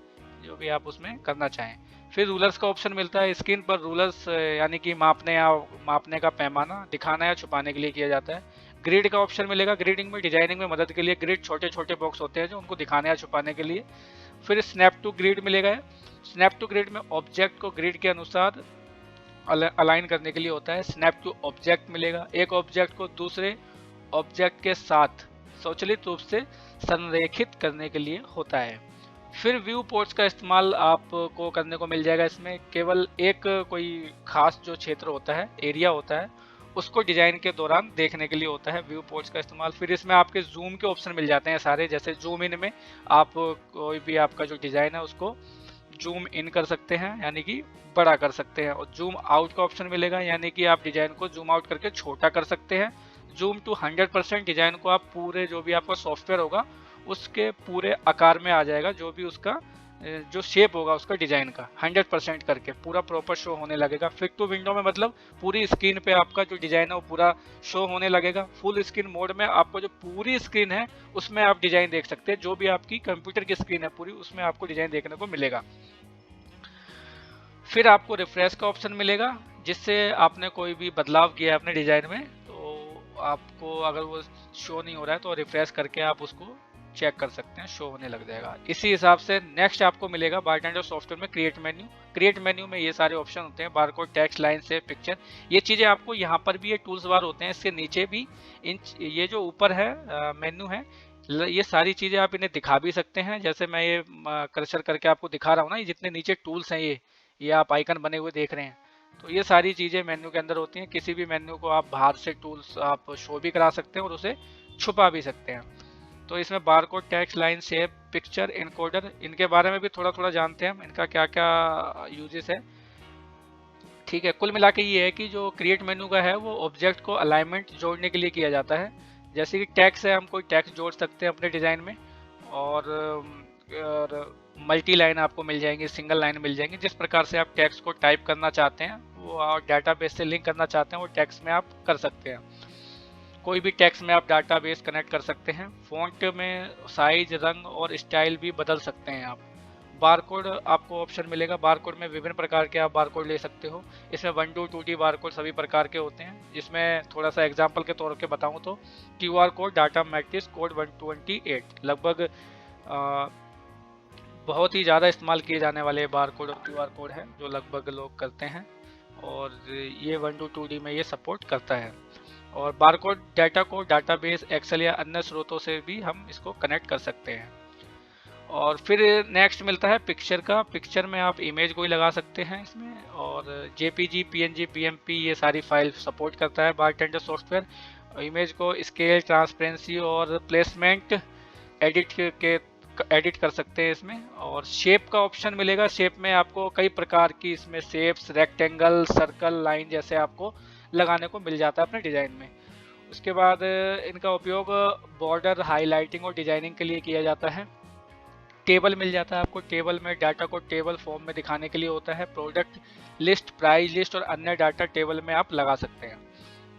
जो भी आप उसमें करना चाहें। फिर रूलर्स का ऑप्शन मिलता है। स्क्रीन पर रूलर्स यानी कि मापने का पैमाना दिखाना या छुपाने के लिए किया जाता है। ग्रिड का ऑप्शन मिलेगा। ग्रिडिंग में, डिजाइनिंग में मदद के लिए ग्रिड छोटे छोटे बॉक्स होते हैं जो उनको दिखाने या छुपाने के लिए। फिर स्नैप टू ग्रिड मिलेगा। स्नैप टू ग्रिड में ऑब्जेक्ट को ग्रिड के अनुसार अलाइन करने के लिए होता है। स्नैप टू ऑब्जेक्ट मिलेगा। एक ऑब्जेक्ट को दूसरे ऑब्जेक्ट के साथ स्वचालित रूप से संरेखित करने के लिए होता है। फिर व्यू पोर्ट्स का इस्तेमाल आपको करने को मिल जाएगा। इसमें केवल एक कोई खास जो क्षेत्र होता है, एरिया होता है, उसको डिजाइन के दौरान देखने के लिए होता है व्यू पोर्ट्स का इस्तेमाल। फिर इसमें आपके जूम के ऑप्शन मिल जाते हैं सारे। जैसे जूम इन में आप कोई भी आपका जो डिजाइन है उसको जूम इन कर सकते हैं, यानी कि बड़ा कर सकते हैं। और जूम आउट का ऑप्शन मिलेगा, यानी कि आप डिजाइन को जूम आउट करके छोटा कर सकते हैं। जूम टू 100%, डिजाइन को आप पूरे जो भी आपका सॉफ्टवेयर होगा उसके पूरे आकार में आ जाएगा, जो भी उसका जो शेप होगा उसका डिजाइन का 100% करके पूरा प्रॉपर शो होने लगेगा। फिट टू विंडो में मतलब पूरी स्क्रीन पे आपका जो डिजाइन है वो पूरा शो होने लगेगा। फुल स्क्रीन मोड में आपको जो पूरी स्क्रीन है उसमें आप डिजाइन देख सकते हैं, जो भी आपकी कंप्यूटर की स्क्रीन है पूरी, उसमें आपको डिजाइन देखने को मिलेगा। फिर आपको रिफ्रेश का ऑप्शन मिलेगा, जिससे आपने कोई भी बदलाव किया है अपने डिजाइन में तो आपको अगर वो शो नहीं हो रहा है तो रिफ्रेश करके आप उसको चेक कर सकते हैं, शो होने लग जाएगा। इसी हिसाब से नेक्स्ट आपको मिलेगा बारटेंडर सॉफ्टवेयर में क्रिएट मेन्यू। क्रिएट मेन्यू में ये सारे ऑप्शन होते हैं, barcode, text, line, save, picture. ये चीजें आपको यहाँ पर भी ये टूल्स बार होते हैं, इसके नीचे भी ये जो ऊपर है मेन्यू है, ये सारी चीजें आप इन्हें दिखा भी सकते हैं। जैसे मैं ये कर्सर करके आपको दिखा रहा हूँ ना, ये जितने नीचे टूल्स हैं ये आप आइकन बने हुए देख रहे हैं, तो ये सारी चीजें मेन्यू के अंदर होती हैं। किसी भी मेन्यू को आप बाहर से टूल्स आप शो भी करा सकते हैं और उसे छुपा भी सकते हैं। तो इसमें barcode, text, line, shape, picture, encoder, इनके बारे में भी थोड़ा थोड़ा जानते हैं हम, इनका क्या क्या यूजेस है। ठीक है, कुल मिला के ये है कि जो क्रिएट मेन्यू का है वो ऑब्जेक्ट को अलाइनमेंट जोड़ने के लिए किया जाता है। जैसे कि टेक्स्ट है, हम कोई टेक्स्ट जोड़ सकते हैं अपने डिजाइन में, और मल्टी लाइन आपको मिल जाएंगी, सिंगल लाइन मिल जाएंगी। जिस प्रकार से आप टेक्स्ट को टाइप करना चाहते हैं वो डाटाबेस से लिंक करना चाहते हैं वो टेक्स्ट में आप कर सकते हैं। कोई भी टेक्स्ट में आप डाटाबेस कनेक्ट कर सकते हैं। फॉन्ट में साइज, रंग और स्टाइल भी बदल सकते हैं आप। बारकोड आपको ऑप्शन मिलेगा। बारकोड में विभिन्न प्रकार के आप बारकोड ले सकते हो। इसमें 1D 2D बारकोड सभी प्रकार के होते हैं। जिसमें थोड़ा सा एग्जांपल के तौर पे बताऊं तो QR code, data matrix code 128 लगभग बहुत ही ज़्यादा इस्तेमाल किए जाने वाले बारकोड और QR कोड है जो लगभग लोग करते हैं, और ये 1D 2D में ये सपोर्ट करता है। और बारकोड डाटा को डाटाबेस, एक्सेल या अन्य स्रोतों से भी हम इसको कनेक्ट कर सकते हैं। और फिर नेक्स्ट मिलता है पिक्चर का। पिक्चर में आप इमेज कोई लगा सकते हैं इसमें, और जेपीजी, पीएनजी, बीएमपी ये सारी फाइल सपोर्ट करता है बारटेंडर सॉफ्टवेयर। इमेज को स्केल, ट्रांसपेरेंसी और प्लेसमेंट एडिट कर सकते हैं इसमें। और शेप का ऑप्शन मिलेगा। शेप में आपको कई प्रकार की इसमें शेप्स, रेक्टेंगल, सर्कल, लाइन जैसे आपको लगाने को मिल जाता है अपने डिजाइन में। उसके बाद इनका उपयोग बॉर्डर, हाईलाइटिंग और डिजाइनिंग के लिए किया जाता है। टेबल मिल जाता है आपको। टेबल में डाटा को टेबल फॉर्म में दिखाने के लिए होता है। प्रोडक्ट लिस्ट, प्राइस लिस्ट और अन्य डाटा टेबल में आप लगा सकते हैं।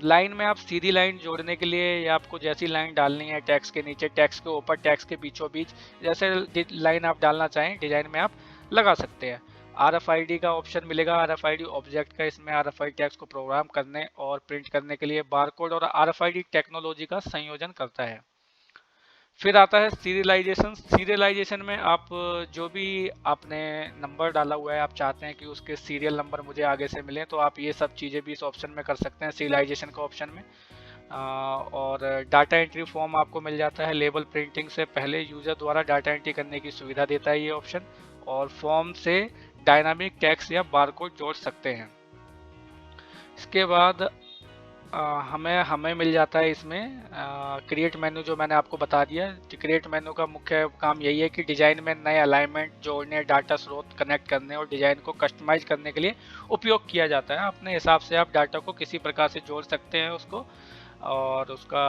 लाइन में आप सीधी लाइन जोड़ने के लिए, या आपको जैसी लाइन डालनी है टैक्स के नीचे, टैक्स के ऊपर, टैक्स के बीचों बीच, जैसे लाइन आप डालना चाहें डिजाइन में आप लगा सकते हैं। RFID का ऑप्शन मिलेगा। RFID ऑब्जेक्ट का, इसमें RFID टैक्स को प्रोग्राम करने और प्रिंट करने के लिए बारकोड और RFID टेक्नोलॉजी का संयोजन करता है। फिर आता है सीरियलाइजेशन। सीरियलाइजेशन में आप जो भी आपने नंबर डाला हुआ है, आप चाहते हैं कि उसके सीरियल नंबर मुझे आगे से मिले, तो आप ये सब चीज़ें भी इस ऑप्शन में कर सकते हैं, सीरियलाइजेशन का ऑप्शन में। और डाटा एंट्री फॉर्म आपको मिल जाता है। लेबल प्रिंटिंग से पहले यूजर द्वारा डाटा एंट्री करने की सुविधा देता है ये ऑप्शन। और फॉर्म से डायनामिक टेक्स्ट या बारकोड जोड़ सकते हैं। इसके बाद हमें हमें मिल जाता है इसमें क्रिएट मेन्यू, जो मैंने आपको बता दिया। क्रिएट मेन्यू का मुख्य काम यही है कि डिज़ाइन में नए अलाइनमेंट जोड़ने, डाटा स्रोत कनेक्ट करने और डिज़ाइन को कस्टमाइज करने के लिए उपयोग किया जाता है। अपने हिसाब से आप डाटा को किसी प्रकार से जोड़ सकते हैं उसको, और उसका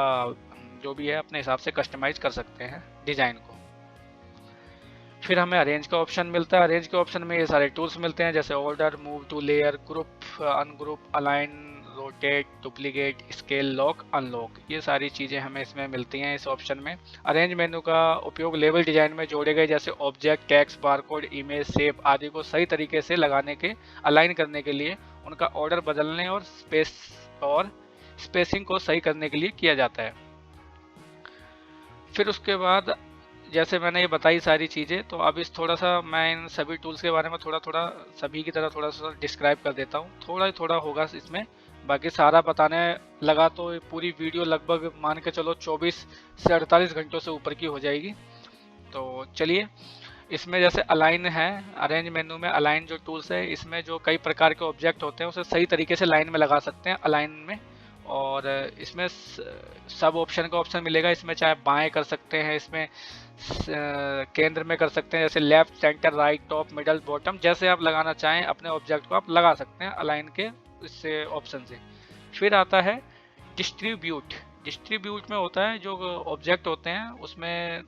जो भी है अपने हिसाब से कस्टमाइज कर सकते हैं डिज़ाइन को। फिर हमें अरेंज का ऑप्शन मिलता है। अरेंज के ऑप्शन में ये सारे टूल्स मिलते हैं, जैसे order, move to layer, group, ungroup, align, rotate, duplicate, scale, lock, unlock, ये सारी चीज़ें हमें इसमें मिलती हैं इस ऑप्शन में। अरेंज मेनू का उपयोग लेवल डिजाइन में जोड़े गए जैसे object, text, barcode, image, shape आदि को सही तरीके से लगाने के, अलाइन करने के लिए, उनका ऑर्डर बदलने और स्पेसिंग को सही करने के लिए किया जाता है। फिर उसके बाद जैसे मैंने ये बताई सारी चीज़ें, तो अब इस थोड़ा सा मैं इन सभी टूल्स के बारे में थोड़ा थोड़ा सभी की तरह थोड़ा सा डिस्क्राइब कर देता हूँ। थोड़ा ही थोड़ा होगा इसमें, बाकी सारा बताने लगा तो ये पूरी वीडियो लगभग मान के चलो 24 से 48 घंटों से ऊपर की हो जाएगी। तो चलिए, इसमें जैसे अलाइन है, अरेंज मेनू में अलाइन जो टूल्स है, इसमें जो कई प्रकार के ऑब्जेक्ट होते हैं उसे सही तरीके से लाइन में लगा सकते हैं अलाइन में। और इसमें सब ऑप्शन का ऑप्शन मिलेगा। इसमें चाहे बाएं कर सकते हैं, इसमें केंद्र में कर सकते हैं, जैसे left, centre, right, top, middle, bottom, जैसे आप लगाना चाहें अपने ऑब्जेक्ट को आप लगा सकते हैं अलाइन के इससे ऑप्शन से। फिर आता है डिस्ट्रीब्यूट। डिस्ट्रीब्यूट में होता है जो ऑब्जेक्ट होते हैं उसमें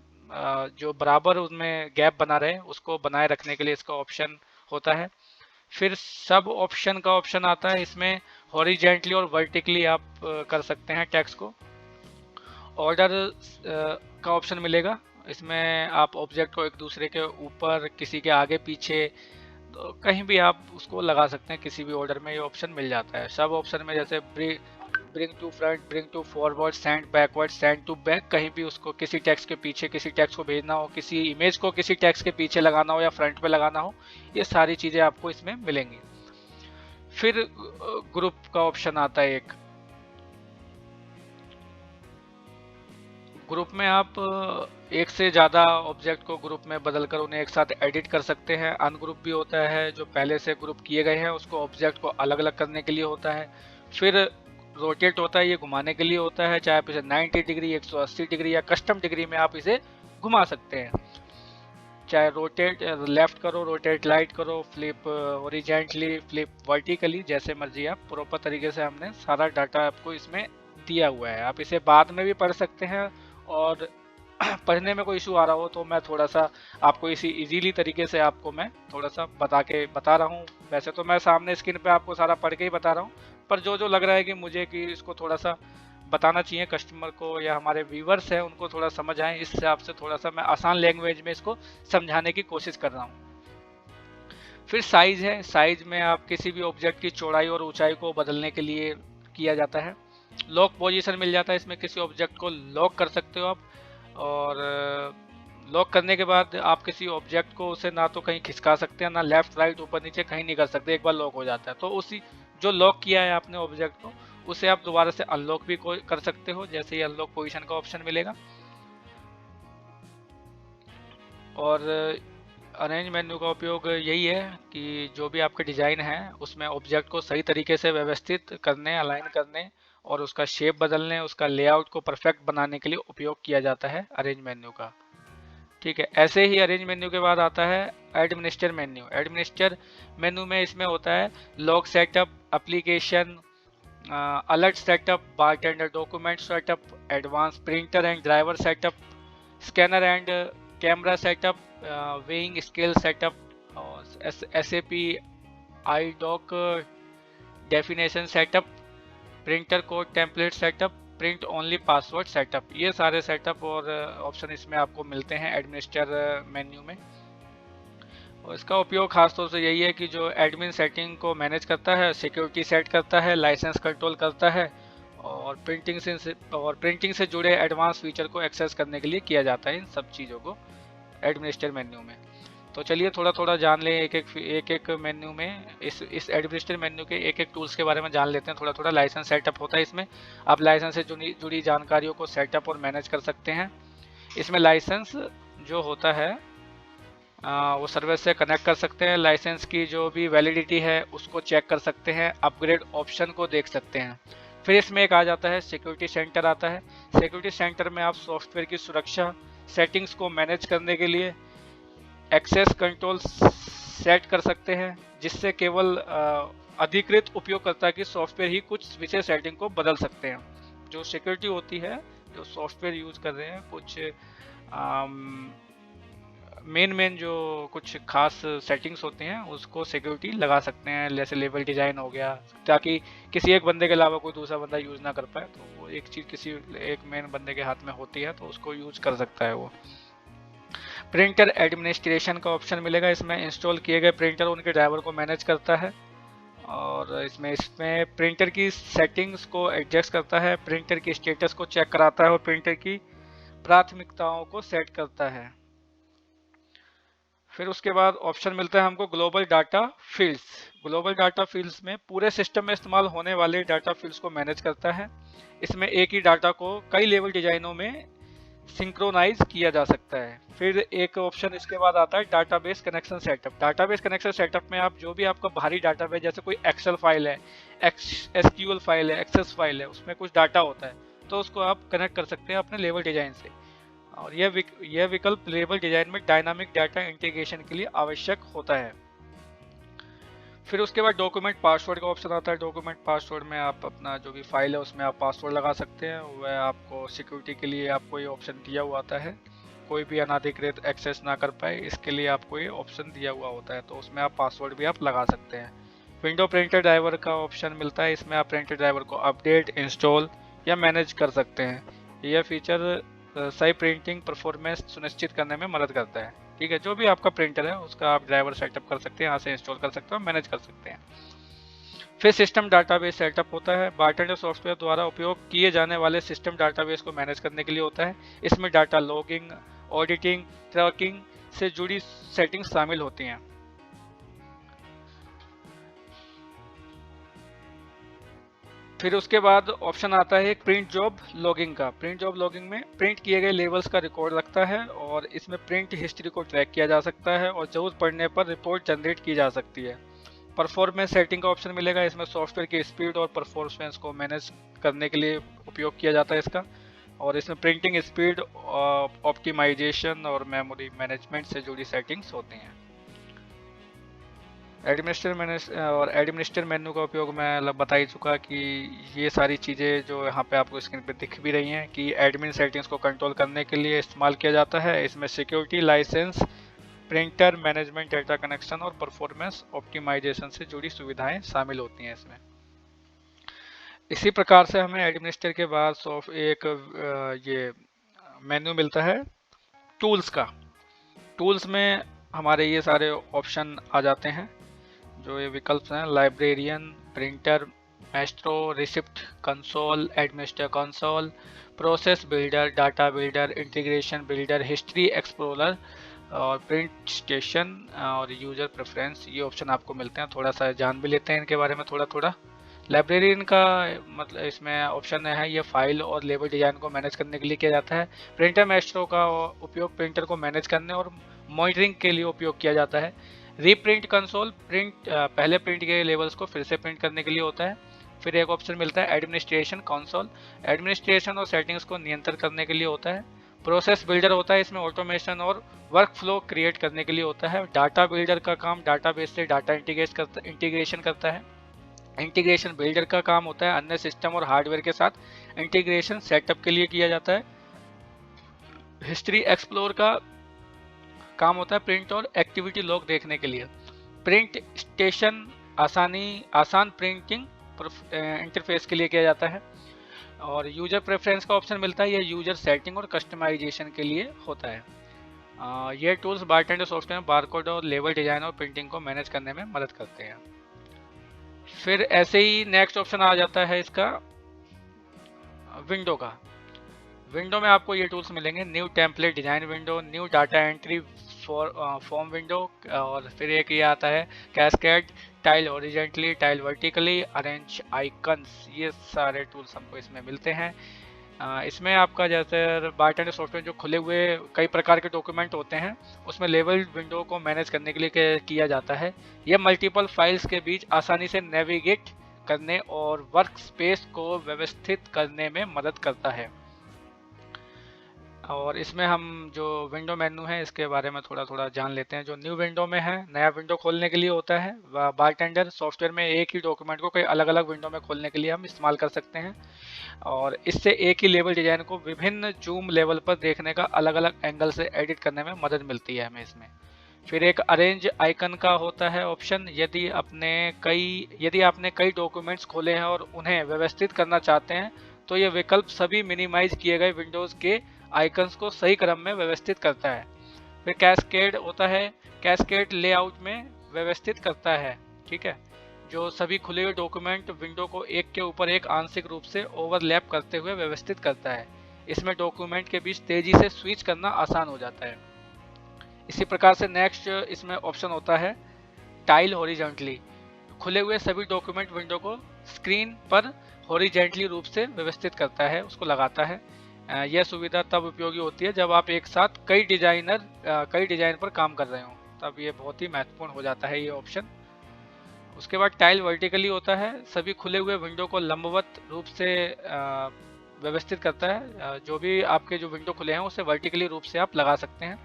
जो बराबर उसमें गैप बना रहे उसको बनाए रखने के लिए इसका ऑप्शन होता है। फिर सब ऑप्शन का ऑप्शन आता है। इसमें हॉरिजेंटली और वर्टिकली आप कर सकते हैं टेक्स्ट को। ऑर्डर का ऑप्शन मिलेगा। इसमें आप ऑब्जेक्ट को एक दूसरे के ऊपर, किसी के आगे पीछे, तो कहीं भी आप उसको लगा सकते हैं, किसी भी ऑर्डर में ये ऑप्शन मिल जाता है। सब ऑप्शन में जैसे bring to front, bring to forward, send backward, send to back, कहीं भी उसको किसी टेक्स्ट के पीछे किसी टेक्स्ट को भेजना हो, किसी इमेज को किसी टेक्स्ट के पीछे लगाना हो या फ्रंट पे लगाना हो, ये सारी चीज़ें आपको इसमें मिलेंगी। फिर ग्रुप का ऑप्शन आता है एक। ग्रुप में आप एक से ज़्यादा ऑब्जेक्ट को ग्रुप में बदलकर उन्हें एक साथ एडिट कर सकते हैं। अनग्रुप भी होता है, जो पहले से ग्रुप किए गए हैं उसको ऑब्जेक्ट को अलग अलग करने के लिए होता है। फिर रोटेट होता है, ये घुमाने के लिए होता है, चाहे आप इसे 90 डिग्री, 180 डिग्री या कस्टम डिग्री में आप इसे घुमा सकते हैं। चाहे रोटेट लेफ्ट करो, रोटेट राइट करो, फ्लिप हॉरिजॉन्टली, फ्लिप वर्टिकली, जैसे मर्जी आप। प्रॉपर तरीके से हमने सारा डाटा आपको इसमें दिया हुआ है। आप इसे बाद में भी पढ़ सकते हैं, और पढ़ने में कोई इशू आ रहा हो तो मैं थोड़ा सा आपको इसी इजीली तरीके से आपको मैं थोड़ा सा बता रहा हूँ। वैसे तो मैं सामने स्क्रीन पे आपको सारा पढ़ के ही बता रहा हूँ, पर जो जो लग रहा है कि मुझे कि इसको थोड़ा सा बताना चाहिए कस्टमर को या हमारे व्यूवर्स हैं उनको थोड़ा समझ आए, इस हिसाब से थोड़ा सा मैं आसान लैंग्वेज में इसको समझाने की कोशिश कर रहा हूँ। फिर साइज है। साइज में आप किसी भी ऑब्जेक्ट की चौड़ाई और ऊंचाई को बदलने के लिए किया जाता है। लॉक पोजीशन मिल जाता है। इसमें किसी ऑब्जेक्ट को लॉक कर सकते हो आप, और लॉक करने के बाद आप किसी ऑब्जेक्ट को उसे ना तो कहीं खिसका सकते हैं, ना लेफ्ट राइट ऊपर नीचे कहीं नहीं कर सकते, एक बार लॉक हो जाता है। तो उसी जो लॉक किया है आपने ऑब्जेक्ट को, उसे आप दोबारा से अनलॉक भी कर सकते हो, जैसे ही अनलॉक पोजीशन का ऑप्शन मिलेगा। और अरेंज मेन्यू का उपयोग यही है कि जो भी आपके डिज़ाइन है उसमें ऑब्जेक्ट को सही तरीके से व्यवस्थित करने, अलाइन करने और उसका शेप बदलने, उसका लेआउट को परफेक्ट बनाने के लिए उपयोग किया जाता है अरेंज मेन्यू का। ठीक है, ऐसे ही अरेंज मेन्यू के बाद आता है एडमिनिस्टर मेन्यू। एडमिनिस्टर मेन्यू में इसमें होता है log setup, application, alert setup, bartender document setup, advance printer and driver setup, scanner and camera setup, weighing scale setup, SAP iDoc definition setup, printer code template setup, print only password setup. ये सारे setup और option इसमें आपको मिलते हैं administer menu में। और इसका उपयोग खासतौर से यही है कि जो एडमिन सेटिंग को मैनेज करता है, सिक्योरिटी सेट करता है, लाइसेंस कंट्रोल करता है और प्रिंटिंग से जुड़े एडवांस फीचर को एक्सेस करने के लिए किया जाता है इन सब चीज़ों को एडमिनिस्टर मेन्यू में। तो चलिए थोड़ा थोड़ा जान लें एक मेन्यू में, इस एडमिनिस्टर मेन्यू के एक टूल्स के बारे में जान लेते हैं थोड़ा थोड़ा। लाइसेंस सेटअप होता है इसमें, आप लाइसेंस से जुड़ी जानकारियों को सेटअप और मैनेज कर सकते हैं। इसमें लाइसेंस जो होता है वो सर्विस से कनेक्ट कर सकते हैं, लाइसेंस की जो भी वैलिडिटी है उसको चेक कर सकते हैं, अपग्रेड ऑप्शन को देख सकते हैं। फिर इसमें एक आ जाता है सिक्योरिटी सेंटर आता है। सिक्योरिटी सेंटर में आप सॉफ्टवेयर की सुरक्षा सेटिंग्स को मैनेज करने के लिए एक्सेस कंट्रोल सेट कर सकते हैं, जिससे केवल अधिकृत उपयोगकर्ता की सॉफ्टवेयर ही कुछ विशेष सेटिंग को बदल सकते हैं। जो सिक्योरिटी होती है, जो सॉफ्टवेयर यूज कर रहे हैं, कुछ मेन जो कुछ खास सेटिंग्स होती हैं उसको सिक्योरिटी लगा सकते हैं, जैसे लेवल डिजाइन हो गया, ताकि किसी एक बंदे के अलावा कोई दूसरा बंदा यूज ना कर पाए। तो वो एक चीज़ किसी एक मेन बंदे के हाथ में होती है तो उसको यूज कर सकता है वो। प्रिंटर एडमिनिस्ट्रेशन का ऑप्शन मिलेगा इसमें। इंस्टॉल किए गए प्रिंटर उनके ड्राइवर को मैनेज करता है और इसमें प्रिंटर की सेटिंग्स को एडजस्ट करता है, प्रिंटर की स्टेटस को चेक कराता है और प्रिंटर की प्राथमिकताओं को सेट करता है। फिर उसके बाद ऑप्शन मिलता है हमको global data fields. Global data fields में पूरे सिस्टम में इस्तेमाल होने वाले डाटा फील्ड्स को मैनेज करता है। इसमें एक ही डाटा को कई लेवल डिजाइनों में सिंक्रोनाइज किया जा सकता है। फिर एक ऑप्शन इसके बाद आता है database connection setup. Database connection setup में आप जो भी आपका भारी डाटाबेस, जैसे कोई एक्सेल फाइल है, SQL फाइल है, एक्सेस फाइल है, उसमें कुछ डाटा होता है तो उसको आप कनेक्ट कर सकते हैं अपने लेवल डिजाइन से। और यह विकल्प लेवल डिजाइन में डायनामिक डाटा इंटीग्रेशन के लिए आवश्यक होता है। फिर उसके बाद डॉक्यूमेंट पासवर्ड का ऑप्शन आता है। डॉक्यूमेंट पासवर्ड में आप अपना जो भी फाइल है उसमें आप पासवर्ड लगा सकते हैं। वह आपको सिक्योरिटी के लिए आपको ये ऑप्शन दिया हुआ आता है, कोई भी अनाधिकृत एक्सेस ना कर पाए, इसके लिए आपको ये ऑप्शन दिया हुआ होता है, तो उसमें आप पासवर्ड भी आप लगा सकते हैं। विंडो प्रिंटर ड्राइवर का ऑप्शन मिलता है, इसमें आप प्रिंटर ड्राइवर को अपडेट, इंस्टॉल या मैनेज कर सकते हैं। यह फीचर सही प्रिंटिंग परफॉर्मेंस सुनिश्चित करने में मदद करता है। ठीक है, जो भी आपका प्रिंटर है उसका आप ड्राइवर सेटअप कर सकते हैं, यहाँ से इंस्टॉल कर सकते हैं, मैनेज कर सकते हैं। फिर सिस्टम डाटाबेस सेटअप होता है। बारटेंडर सॉफ्टवेयर द्वारा उपयोग किए जाने वाले सिस्टम डाटाबेस को मैनेज करने के लिए होता है। इसमें डाटा लॉगिंग, ऑडिटिंग, ट्रैकिंग से जुड़ी सेटिंग्स शामिल होती हैं। फिर उसके बाद ऑप्शन आता है एक प्रिंट जॉब लॉगिंग का। प्रिंट जॉब लॉगिंग में प्रिंट किए गए लेवल्स का रिकॉर्ड रखता है और इसमें प्रिंट हिस्ट्री को ट्रैक किया जा सकता है और जरूरत पड़ने पर रिपोर्ट जनरेट की जा सकती है। परफॉर्मेंस सेटिंग का ऑप्शन मिलेगा, इसमें सॉफ्टवेयर की स्पीड और परफॉर्मेंस को मैनेज करने के लिए उपयोग किया जाता है इसका। और इसमें प्रिंटिंग स्पीड, ऑप्टिमाइजेशन और मेमोरी मैनेजमेंट से जुड़ी सेटिंग्स होती हैं। एडमिनिस्टर मेन्यू का उपयोग मैं बता ही चुका कि ये सारी चीज़ें जो यहाँ पे आपको स्क्रीन पे दिख भी रही हैं कि एडमिन सेटिंग्स को कंट्रोल करने के लिए इस्तेमाल किया जाता है। इसमें security, license, printer management, data connection और परफॉर्मेंस ऑप्टिमाइजेशन से जुड़ी सुविधाएं शामिल होती हैं इसमें। इसी प्रकार से हमें एडमिनिस्टर के बाद ये मेन्यू मिलता है टूल्स का। टूल्स में हमारे ये सारे ऑप्शन आ जाते हैं, जो ये विकल्प हैं, librarian, printer, Maestro, receipt console, administer console, process builder, data builder, integration builder, history explorer और प्रिंट स्टेशन और यूजर प्रेफरेंस। ये ऑप्शन आपको मिलते हैं। थोड़ा सा जान भी लेते हैं इनके बारे में थोड़ा थोड़ा। लाइब्रेरियन का मतलब इसमें ऑप्शन है, ये फाइल और लेबल डिजाइन को मैनेज करने के लिए किया जाता है। प्रिंटर मैस्ट्रो का उपयोग प्रिंटर को मैनेज करने और मॉनिटरिंग के लिए उपयोग किया जाता है। रीप्रिंट कंसोल पहले प्रिंट किए लेबल्स को फिर से प्रिंट करने के लिए होता है। फिर एक ऑप्शन मिलता है एडमिनिस्ट्रेशन कंसोल, एडमिनिस्ट्रेशन और सेटिंग्स को नियंत्रण करने के लिए होता है। प्रोसेस बिल्डर होता है, इसमें ऑटोमेशन और वर्क फ्लो क्रिएट करने के लिए होता है। डाटा बिल्डर का काम डाटाबेस से डाटा इंटीग्रेशन करता है। इंटीग्रेशन बिल्डर का काम होता है अन्य सिस्टम और हार्डवेयर के साथ इंटीग्रेशन सेटअप के लिए किया जाता है। हिस्ट्री एक्सप्लोर का काम होता है प्रिंट और एक्टिविटी लॉग देखने के लिए। प्रिंट स्टेशन आसान प्रिंटिंग इंटरफेस के लिए किया जाता है। और यूजर प्रेफरेंस का ऑप्शन मिलता है, यह यूजर सेटिंग और कस्टमाइजेशन के लिए होता है। ये टूल्स बारटेंडर सॉफ्टवेयर में बारकोड और लेबल डिजाइन और प्रिंटिंग को मैनेज करने में मदद करते हैं। फिर ऐसे ही नेक्स्ट ऑप्शन आ जाता है इसका विंडो का। विंडो में आपको ये टूल्स मिलेंगे, new template design window, new data entry form window, और फिर एक ये आता है cascade, tile horizontally, tile vertically, arrange icons. ये सारे टूल्स हमको इसमें मिलते हैं। इसमें आपका जैसे बारटेंडर सॉफ्टवेयर जो खुले हुए कई प्रकार के डॉक्यूमेंट होते हैं उसमें लेबल विंडो को मैनेज करने के लिए किया जाता है। यह मल्टीपल फाइल्स के बीच आसानी से नेविगेट करने और वर्क स्पेस को व्यवस्थित करने में मदद करता है। और इसमें हम जो विंडो मेन्यू है इसके बारे में थोड़ा जान लेते हैं। जो न्यू विंडो में है, नया विंडो खोलने के लिए होता है। बारटेंडर सॉफ्टवेयर में एक ही डॉक्यूमेंट को कई अलग अलग विंडो में खोलने के लिए हम इस्तेमाल कर सकते हैं, और इससे एक ही लेबल डिजाइन को विभिन्न जूम लेवल पर देखने का अलग अलग एंगल से एडिट करने में मदद मिलती है हमें इसमें। फिर एक अरेंज आइकन का होता है ऑप्शन, यदि आपने कई डॉक्यूमेंट्स खोले हैं और उन्हें व्यवस्थित करना चाहते हैं तो यह विकल्प सभी मिनिमाइज किए गए विंडोज के आइकन्स को सही क्रम में व्यवस्थित करता है। फिर कैस्केड होता है, कैस्केड लेआउट में व्यवस्थित करता है, ठीक है, जो सभी खुले हुए डॉक्यूमेंट विंडो को एक के ऊपर एक आंशिक रूप से ओवरलैप करते हुए व्यवस्थित करता है। इसमें डॉक्यूमेंट के बीच तेजी से स्विच करना आसान हो जाता है। इसी प्रकार से नेक्स्ट इसमें ऑप्शन होता है टाइल हॉरिजॉन्टली, खुले हुए सभी डॉक्यूमेंट विंडो को स्क्रीन पर हॉरिजॉन्टली रूप से व्यवस्थित करता है, उसको लगाता है। यह सुविधा तब उपयोगी होती है जब आप एक साथ कई डिजाइन पर काम कर रहे हो, तब ये बहुत ही महत्वपूर्ण हो जाता है ये ऑप्शन। उसके बाद टाइल वर्टिकली होता है, सभी खुले हुए विंडो को लंबवत रूप से व्यवस्थित करता है। जो भी आपके जो विंडो खुले हैं उसे वर्टिकली रूप से आप लगा सकते हैं,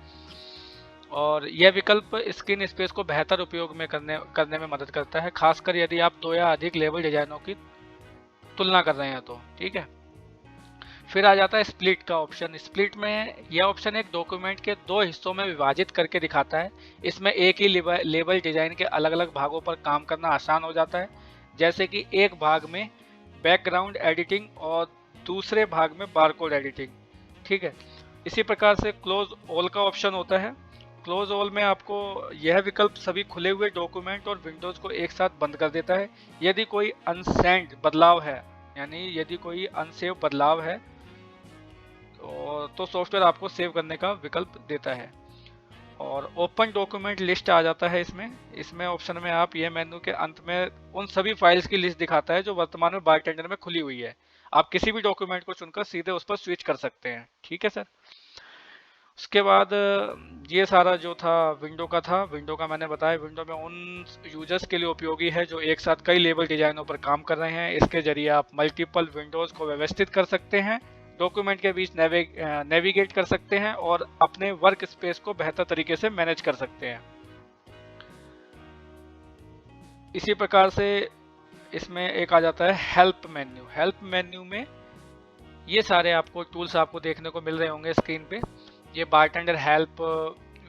और यह विकल्प स्क्रीन स्पेस को बेहतर उपयोग में करने में मदद करता है, खासकर यदि आप दो या अधिक लेबल डिजाइनों की तुलना कर रहे हैं तो, ठीक है। फिर आ जाता है स्प्लिट का ऑप्शन। स्प्लिट में यह ऑप्शन एक डॉक्यूमेंट के दो हिस्सों में विभाजित करके दिखाता है। इसमें एक ही लेबल डिजाइन के अलग अलग भागों पर काम करना आसान हो जाता है, जैसे कि एक भाग में बैकग्राउंड एडिटिंग और दूसरे भाग में बारकोड एडिटिंग, ठीक है। इसी प्रकार से क्लोज ऑल का ऑप्शन होता है। क्लोज ऑल में आपको यह विकल्प सभी खुले हुए डॉक्यूमेंट और विंडोज को एक साथ बंद कर देता है। यदि कोई अनसेंड बदलाव है, यानी यदि कोई अनसेव बदलाव है तो सॉफ्टवेयर आपको सेव करने का विकल्प देता है। और ओपन डॉक्यूमेंट लिस्ट आ जाता है इसमें ऑप्शन में आप ये मेन्यू के अंत में उन सभी फाइल्स की लिस्ट दिखाता है जो वर्तमान में बारटेंडर में खुली हुई है। आप किसी भी डॉक्यूमेंट को चुनकर सीधे उस पर स्विच कर सकते हैं, ठीक है सर। उसके बाद ये सारा जो था विंडो का मैंने बताया, विंडो में उन यूजर्स के लिए उपयोगी है जो एक साथ कई लेबल डिजाइनों पर काम कर रहे हैं। इसके जरिए आप मल्टीपल विंडोज को व्यवस्थित कर सकते हैं, डॉक्यूमेंट के बीच नेविगेट कर सकते हैं और अपने वर्क स्पेस को बेहतर तरीके से मैनेज कर सकते हैं। इसी प्रकार से इसमें एक आ जाता है हेल्प मेन्यू। हेल्प मेन्यू में ये सारे आपको टूल्स आपको देखने को मिल रहे होंगे स्क्रीन पे। ये BarTender help,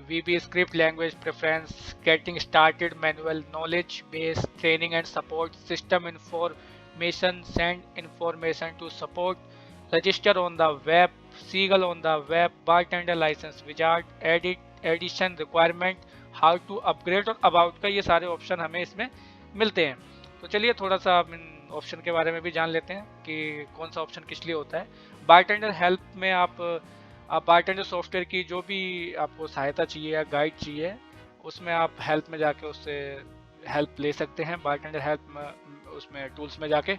VB script language preference, getting started manual, knowledge base, training and support, system information, send information to support, register on the web, Seagull on the web, BarTender license wizard, edition requirement, how to upgrade और about का, ये सारे option हमें इसमें मिलते हैं। तो चलिए थोड़ा सा इन ऑप्शन के बारे में भी जान लेते हैं कि कौन सा ऑप्शन किस लिए होता है। बारटेंडर हेल्प में आप बारटेंडर सॉफ्टवेयर की जो भी आपको सहायता चाहिए या गाइड चाहिए, उसमें आप हेल्प में जाके उससे हेल्प ले सकते हैं बारटेंडर हेल्प उसमें टूल्स में जाके।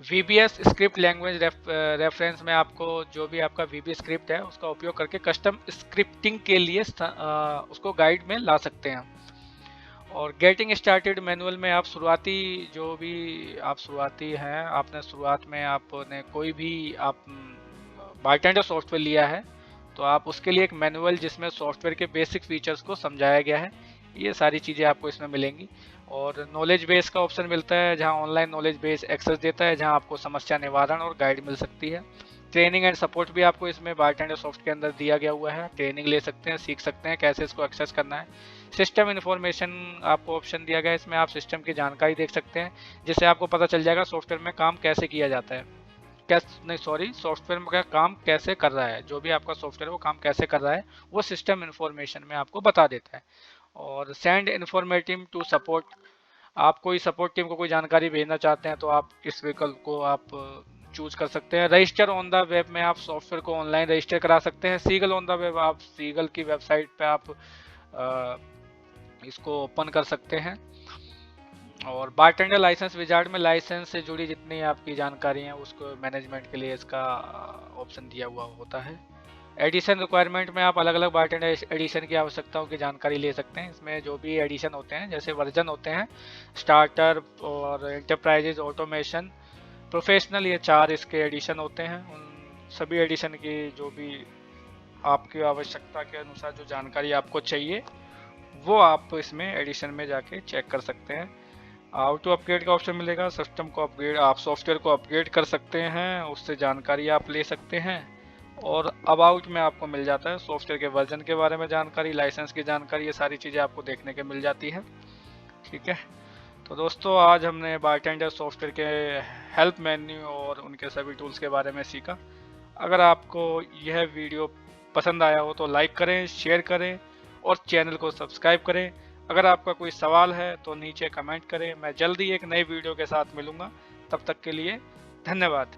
VBS स्क्रिप्ट लैंग्वेज रेफरेंस में आपको जो भी आपका VB स्क्रिप्ट है उसका उपयोग करके कस्टम स्क्रिप्टिंग के लिए उसको गाइड में ला सकते हैं। और गेटिंग स्टार्टेड मैनुअल में आप शुरुआती जो भी आप शुरुआती हैं, आपने शुरुआत में आपने कोई भी आप बारटेंडर सॉफ्टवेयर लिया है तो आप उसके लिए एक मैनुअल जिसमें सॉफ्टवेयर के बेसिक फीचर्स को समझाया गया है, ये सारी चीज़ें आपको इसमें मिलेंगी। और नॉलेज बेस का ऑप्शन मिलता है जहां ऑनलाइन नॉलेज बेस एक्सेस देता है, जहां आपको समस्या निवारण और गाइड मिल सकती है। ट्रेनिंग एंड सपोर्ट भी आपको इसमें बारटेंडर सॉफ्ट के अंदर दिया गया हुआ है, ट्रेनिंग ले सकते हैं, सीख सकते हैं कैसे इसको एक्सेस करना है। सिस्टम इन्फॉर्मेशन आपको ऑप्शन दिया गया है, इसमें आप सिस्टम की जानकारी देख सकते हैं जिससे आपको पता चल जाएगा सॉफ्टवेयर में काम कैसे किया जाता है, सॉफ्टवेयर में का काम कैसे कर रहा है, जो भी आपका सॉफ्टवेयर है वो काम कैसे कर रहा है वो सिस्टम इन्फॉर्मेशन में आपको बता देता है। और सेंड इन्फॉर्मेटिव टू सपोर्ट, आप कोई सपोर्ट टीम को कोई जानकारी भेजना चाहते हैं तो आप इस विकल्प को आप चूज कर सकते हैं। रजिस्टर ऑन द वेब में आप सॉफ्टवेयर को ऑनलाइन रजिस्टर करा सकते हैं। सीगल ऑन द वेब, आप सीगल की वेबसाइट पे आप इसको ओपन कर सकते हैं। और बारटेंडर लाइसेंस विजार्ड में लाइसेंस से जुड़ी जितनी आपकी जानकारी है उसको मैनेजमेंट के लिए इसका ऑप्शन दिया हुआ होता है। एडिशन रिक्वायरमेंट में आप अलग अलग बारटेंडर एडिशन की आवश्यकताओं की जानकारी ले सकते हैं। इसमें जो भी एडिशन होते हैं जैसे वर्जन होते हैं स्टार्टर और एंटरप्राइजेज, ऑटोमेशन, प्रोफेशनल, ये 4 इसके एडिशन होते हैं। उन सभी एडिशन की जो भी आपकी आवश्यकता के अनुसार जो जानकारी आपको चाहिए वो आप इसमें एडिशन में जाके चेक कर सकते हैं। ऑटो अपग्रेड का ऑप्शन मिलेगा, सिस्टम को अपग्रेड, आप सॉफ्टवेयर को अपग्रेड कर सकते हैं, उससे जानकारी आप ले सकते हैं। और अबाउट में आपको मिल जाता है सॉफ्टवेयर के वर्जन के बारे में जानकारी, लाइसेंस की जानकारी, ये सारी चीज़ें आपको देखने के मिल जाती है। ठीक है, तो दोस्तों आज हमने बारटेंडर सॉफ्टवेयर के हेल्प मेन्यू और उनके सभी टूल्स के बारे में सीखा। अगर आपको यह वीडियो पसंद आया हो तो लाइक करें, शेयर करें और चैनल को सब्सक्राइब करें। अगर आपका कोई सवाल है तो नीचे कमेंट करें। मैं जल्दी एक नई वीडियो के साथ मिलूंगा, तब तक के लिए धन्यवाद।